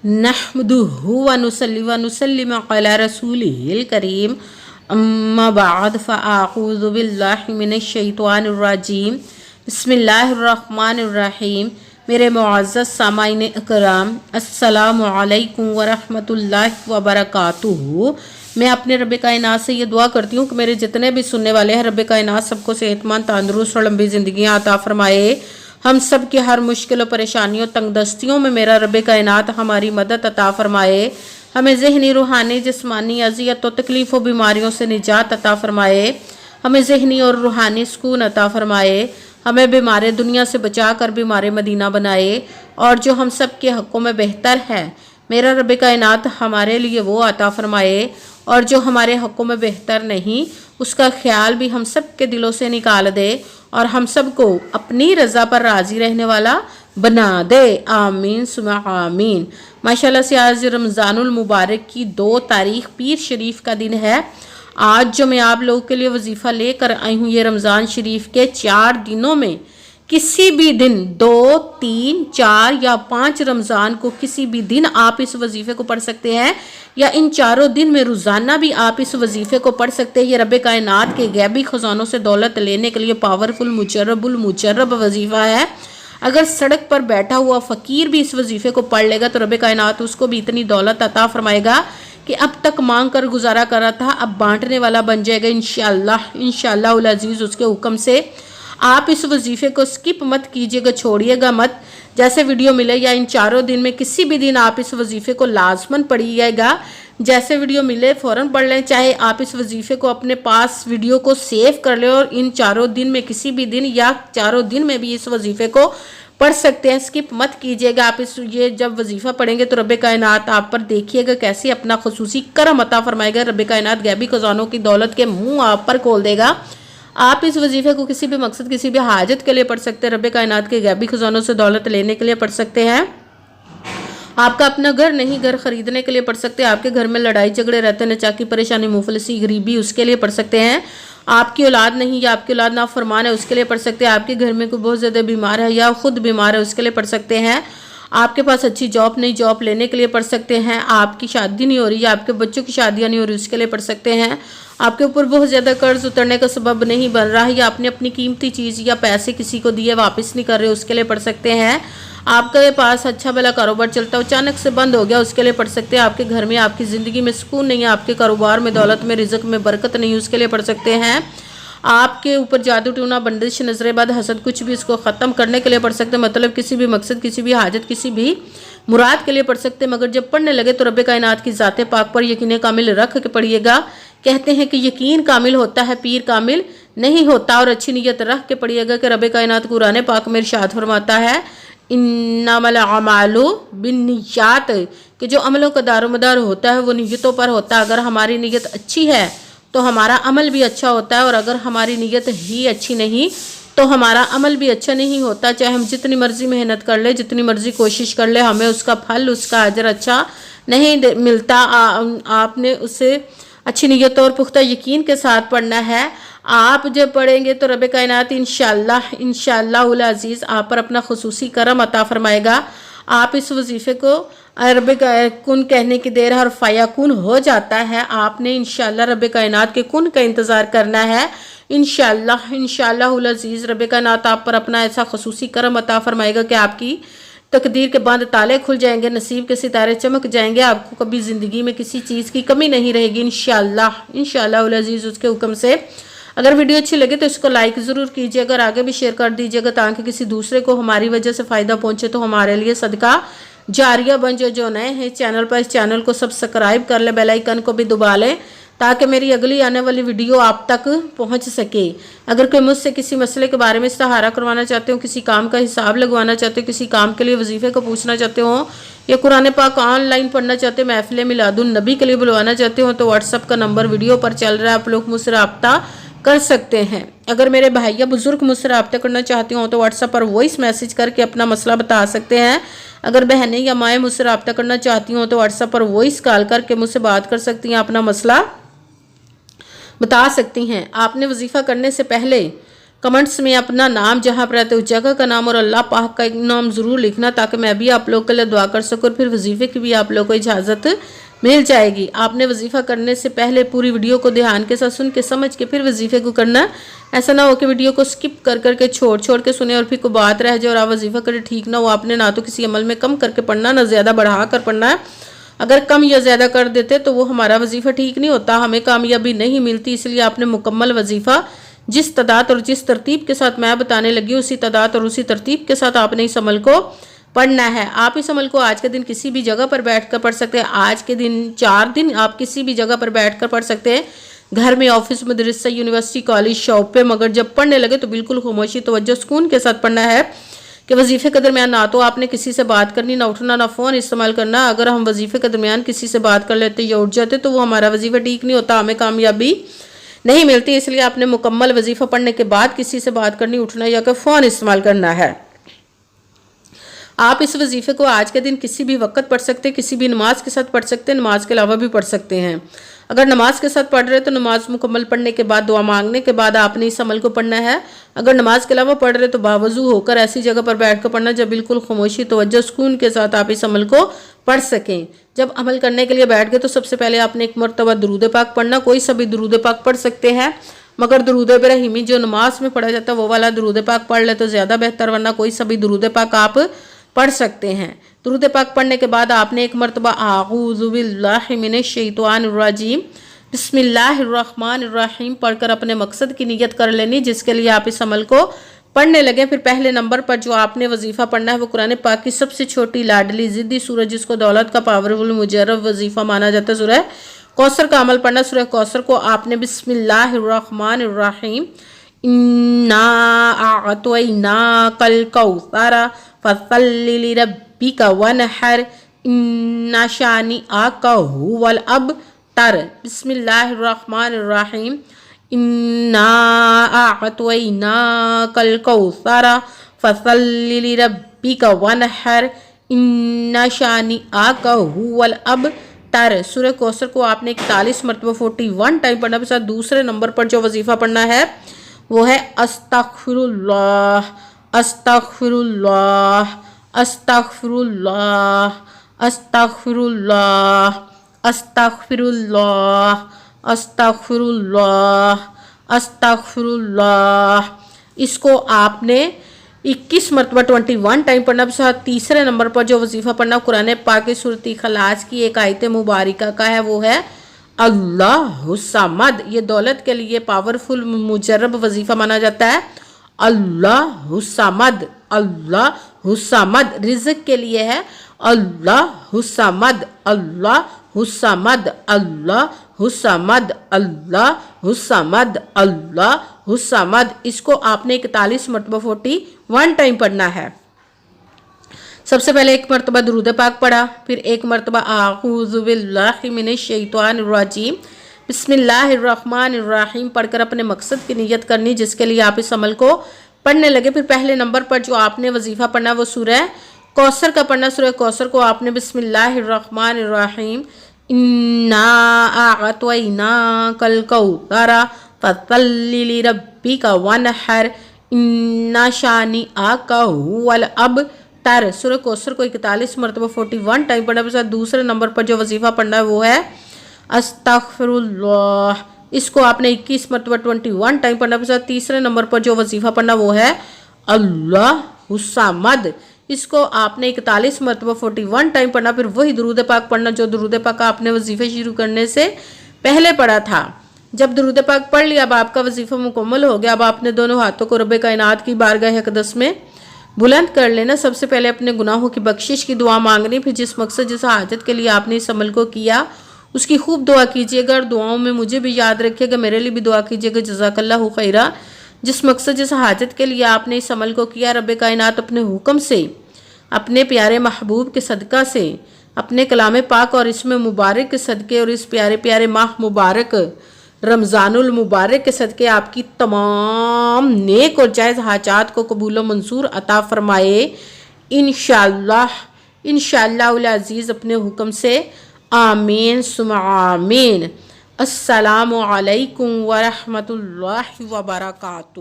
नहमदुहु व नुसल्ली व नुसल्लिम अला रसूलिहिल करीम अम्मा बाद फ़अऊज़ु बिल्लाहि मिनश शैतानिर रजीम बिस्मिल्लाहिर रहमानिर रहीम। मेरे मुअज़्ज़ज़ सामाईन इकराम, अस्सलामु अलैकुम व रहमतुल्लाहि व बरकातुहू। मैं अपने रब कायनात से ये दुआ करती हूँ कि मेरे जितने भी सुनने वाले हैं, रब कायनात सबको सेहतमंद, तंदुरुस्त और लंबी ज़िंदगियाँ अता फरमाए। हम सब की हर मुश्किल और परेशानियों, तंगदस्तियों में मेरा रब कायनात हमारी मदद अता फरमाए। हमें ज़हनी, रूहानी, जिस्मानी अज़ियत और तकलीफ़ और बीमारियों से निजात अता फरमाए। हमें ज़हनी और रूहानी सुकून अता फरमाए। हमें बीमार दुनिया से बचा कर बीमार मदीना बनाए। और जो हम सब के हक़ों में बेहतर है, मेरा रब कायनात हमारे लिए वो अता फरमाए। और जो हमारे हक़ों में बेहतर नहीं, उसका ख्याल भी हम सब के दिलों से निकाल दे और हम सब को अपनी रज़ा पर राज़ी रहने वाला बना दे। आमीन सुमा आमीन। माशाल्लाह से आज रमज़ानुल मुबारक की 2 तारीख पीर शरीफ का दिन है। आज जो मैं आप लोगों के लिए वजीफ़ा लेकर आई हूँ, ये रमज़ान शरीफ के 4 दिनों में किसी भी दिन 2, 3, 4 या 5 रमज़ान को किसी भी दिन आप इस वजीफ़े को पढ़ सकते हैं, या इन 4 दिन में रोज़ाना भी आप इस वजीफ़े को पढ़ सकते हैं। ये रब कायनात के गैबी खजानों से दौलत लेने के लिए पावरफुल मुजर्रब वजीफ़ा है। अगर सड़क पर बैठा हुआ फ़कीर भी इस वजीफ़े को पढ़ लेगा तो रब कायनात उसको भी इतनी दौलत अता फरमाएगा कि अब तक मांग कर गुजारा कर रहा था, अब बांटने वाला बन जाएगा इंशाअल्लाह उल अज़ीज़ उसके हुक्म से। आप इस वजीफ़े को स्किप मत कीजिएगा, छोड़िएगा मत। जैसे वीडियो मिले या इन 4 दिन में किसी भी दिन आप इस वजीफ़े को लाजमन पढ़िएगा। जैसे वीडियो मिले फ़ौरन पढ़ लें। चाहे आप इस वजीफ़े को अपने पास वीडियो को सेव कर लें और इन 4 दिन में किसी भी दिन या 4 दिन में भी इस वजीफ़े को पढ़ सकते हैं। स्किप मत कीजिएगा। आप ये जब वजीफ़ा पढ़ेंगे तो रब कायनात आप पर देखिएगा कैसे अपना खुसूसी करम अता फरमाएगा। रब कायनात गैबी खजानों की दौलत के मुँह आप पर खोल देगा। आप इस वजीफ़े को किसी भी मकसद, किसी भी हाजत के लिए पढ़ सकते हैं। रब कायनात के गैबी खजानों से दौलत लेने के लिए पढ़ सकते हैं। आपका अपना घर नहीं, घर खरीदने के लिए पढ़ सकते हैं। आपके घर में लड़ाई झगड़े रहते हैं, नचाकी परेशानी, मुफलिसी, गरीबी, उसके लिए पढ़ सकते हैं। आपकी औलाद नहीं या आपकी औलाद नाफरमान है, उसके लिए पढ़ सकते हैं। आपके घर में कोई बहुत ज़्यादा बीमार है या खुद बीमार है, उसके लिए पढ़ सकते हैं। आपके पास अच्छी जॉब नहीं, जॉब लेने के लिए पढ़ सकते हैं। आपकी शादी नहीं हो रही या आपके बच्चों की शादियाँ नहीं हो रही, उसके लिए पढ़ सकते हैं। आपके ऊपर बहुत ज़्यादा कर्ज उतरने का सबब नहीं बन रहा है या आपने अपनी कीमती चीज़ या पैसे किसी को दिए वापस नहीं कर रहे, उसके लिए पढ़ सकते हैं। आपके पास अच्छा भला कारोबार चलता हो, अचानक से बंद हो गया, उसके लिए पढ़ सकते हैं। आपके घर में, आपकी ज़िंदगी में सुकून नहीं है, आपके कारोबार में, दौलत में, रिज़्क़ में बरकत नहीं, उसके लिए पढ़ सकते हैं। आपके ऊपर जादू टूना, बंदिश, नजरेबाद, हसद, कुछ भी इसको ख़त्म करने के लिए पढ़ सकते हैं। मतलब किसी भी मकसद, किसी भी हाजत, किसी भी मुराद के लिए पढ़ सकते हैं। मगर जब पढ़ने लगे तो रब कायनात की ज़ाते पाक पर यकीन कामिल रख के पढ़िएगा। कहते हैं कि यकीन कामिल होता है, पीर कामिल नहीं होता। और अच्छी नीयत रख के पढ़िएगा कि रब कायनात कुरान पाक में इरशाद फरमाता है, इन्नमल अमालु बिन्नियात, कि जो अमलों का दारोमदार होता है वो नीयतों पर होता है। अगर हमारी नीयत अच्छी है तो हमारा अमल भी अच्छा होता है, और अगर हमारी नीयत ही अच्छी नहीं तो हमारा अमल भी अच्छा नहीं होता। चाहे हम जितनी मर्जी मेहनत कर ले, जितनी मर्जी कोशिश कर ले, हमें उसका फल, उसका अजर अच्छा नहीं मिलता। आपने उसे अच्छी नीयत और पुख्ता यकीन के साथ पढ़ना है। आप जब पढ़ेंगे तो रब कायनात इंशाअल्लाह उल अज़ीज़ आप पर अपना खुसूसी करम अता फरमाएगा। आप इस वजीफ़े को रब कुन कहने की देर हर फयाकुन हो जाता है। आपने इंशाअल्लाह रब कायनात के कुन का इंतज़ार करना है। इंशाअल्लाह उल अज़ीज़ रब कायनात आप पर अपना ऐसा खुसूसी करम अता फरमाएगा कि आपकी तकदीर के बंद ताले खुल जाएंगे, नसीब के सितारे चमक जाएंगे। आपको कभी ज़िंदगी में किसी चीज़ की कमी नहीं रहेगी इंशाअल्लाह उल अज़ीज़ उसके हुक्म से। अगर वीडियो अच्छी लगे तो इसको लाइक ज़रूर कीजिए, अगर आगे भी शेयर कर दीजिएगा ताकि किसी दूसरे को हमारी वजह से फ़ायदा पहुँचे तो हमारे लिए सदका जारिया बन जाए। जो नए हैं चैनल पर, इस चैनल को सब्सक्राइब कर ले, बेल आइकन को भी दबा लें ताकि मेरी अगली आने वाली वीडियो आप तक पहुंच सके। अगर कोई मुझसे किसी मसले के बारे में सहारा करवाना चाहते हो, किसी काम का हिसाब लगवाना चाहते हो, किसी काम के लिए वजीफ़े को पूछना चाहते हो, या कुरान पाक ऑनलाइन पढ़ना चाहते हो, महफिल मिलादुन नबी के लिए बुलवाना चाहते हो, तो व्हाट्सअप का नंबर वीडियो पर चल रहा है, आप लोग मुझसे रब्ता कर सकते हैं। अगर मेरे भाई या बुजुर्ग मुझसे रब्ता करना चाहती हो तो व्हाट्सएप पर वॉइस मैसेज करके अपना मसला बता सकते हैं। अगर बहनें या माएँ मुझसे रब्ता करना चाहती हो तो व्हाट्सएप पर वॉइस कॉल करके मुझसे बात कर सकती हैं, अपना मसला बता सकती हैं। आपने वजीफ़ा करने से पहले کمنٹس میں اپنا نام جہاں پر رہتے اس جگہ کا نام اور اللہ پاک کا ایک نام ضرور لکھنا تاکہ میں بھی آپ لوگ کے لیے دعا کر سکوں اور پھر وظیفے کی بھی آپ لوگ کو اجازت مل جائے گی۔ آپ نے وظیفہ کرنے سے پہلے پوری ویڈیو کو دھیان کے ساتھ سن کے سمجھ کے پھر وظیفے کو کرنا، ایسا نہ ہو کہ ویڈیو کو سکپ کر کر کے چھوڑ کے سنیں اور پھر کوئی بات رہ جائے اور آپ وظیفہ کرے ٹھیک نہ ہو۔ آپ نے نہ تو کسی عمل میں کم کر کے پڑھنا، نہ زیادہ بڑھا کر پڑھنا ہے۔ اگر کم یا زیادہ کر دیتے تو وہ ہمارا وظیفہ ٹھیک نہیں ہوتا، ہمیں کامیابی نہیں ملتی۔ اس لیے آپ نے مکمل وظیفہ جس تعداد اور جس ترتیب کے ساتھ میں بتانے لگی اسی تعداد اور اسی ترتیب کے ساتھ آپ نے اس عمل کو پڑھنا ہے۔ آپ اس عمل کو آج کے دن کسی بھی جگہ پر بیٹھ کر پڑھ سکتے ہیں۔ آج کے دن 4 دن آپ کسی بھی جگہ پر بیٹھ کر پڑھ سکتے ہیں، گھر میں، آفس، مدرسہ، یونیورسٹی، کالج، شاپ پہ، مگر جب پڑھنے لگے تو بالکل خاموشی، توجہ، سکون کے ساتھ پڑھنا ہے کہ وظیفے کے درمیان نہ تو آپ نے کسی سے بات کرنی، نہ اٹھنا، نہ فون استعمال کرنا۔ اگر ہم وظیفے کے درمیان کسی سے بات کر لیتے یا اٹھ جاتے تو وہ ہمارا وظیفہ ٹھیک نہیں ہوتا، ہمیں کامیابی نہیں ملتی۔ اس لیے آپ نے مکمل وظیفہ پڑھنے کے بعد کسی سے بات کرنی، اٹھنا یا کہ فون استعمال کرنا ہے۔ آپ اس وظیفے کو آج کے دن کسی بھی وقت پڑھ سکتے، کسی بھی نماز کے ساتھ پڑھ سکتے ہیں، نماز کے علاوہ بھی پڑھ سکتے ہیں۔ اگر نماز کے ساتھ پڑھ رہے تو نماز مکمل پڑھنے کے بعد دعا مانگنے کے بعد آپ نے اس عمل کو پڑھنا ہے۔ اگر نماز کے علاوہ پڑھ رہے تو باوضو ہو کر ایسی جگہ پر بیٹھ کر پڑھنا جب بالکل خاموشی، توجہ، سکون کے ساتھ آپ اس عمل کو پڑھ سکیں۔ جب عمل کرنے کے لیے بیٹھ گئے تو سب سے پہلے آپ نے ایک مرتبہ درود پاک پڑھنا، کوئی سا بھی درود پاک پڑھ سکتے ہیں، مگر درود ابراہیمی جو نماز میں پڑھا جاتا ہے وہ والا درود پاک پڑھ لے تو زیادہ بہتر، ورنہ کوئی سا بھی درود پاک آپ پڑھ سکتے ہیں۔ درود پاک پڑھنے کے بعد آپ نے ایک مرتبہ اعوذ باللہ من الشیطان الرجیم بسم اللہ الرحمن الرحیم پڑھ کر اپنے مقصد کی نیت کر لینی جس کے لیے آپ اس عمل کو پڑھنے لگے۔ پھر پہلے نمبر پر جو آپ نے وظیفہ پڑھنا ہے وہ قرآن پاک کی سب سے چھوٹی لاڈلی ضدی سورہ جس کو دولت کا پاورفل مجرب وظیفہ مانا جاتا ہے، سورہ کوثر کا عمل پڑھنا۔ سورہ کوثر کو آپ نے بسم اللہ الرحمن الرحیم انا اعطیناک الکوثر فصلی لربک وانحر ان شانئک ھو الابتر، بسم اللہ الرحمن الرحیم انا اعطیناک الکوثر فصلی لربک وانحر ان شانئک ھو الابتر۔ سورہ کوثر کو آپ نے 41 مرتبہ 41 ٹائم پڑھنا۔ کے ساتھ دوسرے نمبر پر جو وظیفہ پڑھنا ہے وہ ہے استغفر اللہ استغفر اللہ استغفر اللہ استغفر اللہ استغفر اللہ استغفر اللہ استغفر اللہ۔ اس کو آپ نے 21 مرتبہ 21 ٹائم پڑھنا۔ ساتھ تیسرے نمبر پر جو وظیفہ پڑھنا قرآن پاک کی سورۃ اخلاص کی ایک آیت مبارکہ کا ہے وہ ہے اللہ الصمد۔ یہ دولت کے لیے پاورفل مجرب وظیفہ مانا جاتا ہے، اللہ الصمد اللہ الصمد۔ رزق کے لیے ہے اللہ الصمد اللہ الصمد اللہ الصمد اللہ الصمد اللہ الصمد۔ اس کو آپ نے 41 مرتبہ 41 ٹائم پڑھنا ہے۔ سب سے پہلے ایک مرتبہ درود پاک پڑھا، پھر ایک مرتبہ اعوذ باللہ من الشیطان الرجیم بسم اللہ الرحمن الرحیم پڑھ کر اپنے مقصد کی نیت کرنی جس کے لیے آپ اس عمل کو پڑھنے لگے۔ پھر پہلے نمبر پر جو آپ نے وظیفہ پڑھنا وہ سورہ کوثر کا پڑھنا۔ سورہ کوثر کو آپ نے بسم اللہ الرحمن الرحیم انا اعطیناک الکوثر فصلی لربک وانحر ان شانئک ھو الابتر۔ سورہ کوثر کو 41 مرتبہ 41 ٹائم پڑھنا۔ کے ساتھ دوسرے نمبر پر جو وظیفہ پڑھنا ہے وہ ہے استغفر اللہ۔ اس کو آپ نے 21 مرتبہ 21 ٹائم پڑھنا۔ کے ساتھ تیسرے نمبر پر جو وظیفہ پڑھنا وہ ہے اللہ الصمد۔ اس کو آپ نے 41 مرتبہ 41 ٹائم پڑھنا۔ پھر وہی درود پاک پڑھنا جو درود پاک آپ نے وظیفے شروع کرنے سے پہلے پڑھا تھا۔ جب درود پاک پڑھ لیا اب آپ کا وظیفہ مکمل ہو گیا۔ اب آپ نے دونوں ہاتھوں کو رب کائنات کی بارگاہ اقدس میں بلند کر لینا۔ سب سے پہلے اپنے گناہوں کی بخشش کی دعا مانگنی، پھر جس مقصد جس حاجت کے لیے آپ نے اس عمل کو کیا اس کی خوب دعا کیجیے گا اور دعاؤں میں مجھے بھی یاد رکھیے گا، میرے لیے بھی دعا کیجیے گا۔ جزاک اللہ خیرہ۔ جس مقصد جس حاجت کے لیے آپ نے اس عمل کو کیا رب کائنات اپنے حکم سے، اپنے پیارے محبوب کے صدقہ سے، اپنے کلام پاک اور اس میں مبارک کے صدقے اور اس پیارے پیارے ماہ مبارک رمضان المبارک کے صدقے آپ کی تمام نیک اور جائز حاجات کو قبول و منصور عطا فرمائے انشاءاللہ العزیز اپنے حکم سے، آمین ثم آمین۔ السلام علیکم ورحمۃ اللہ وبرکاتہ.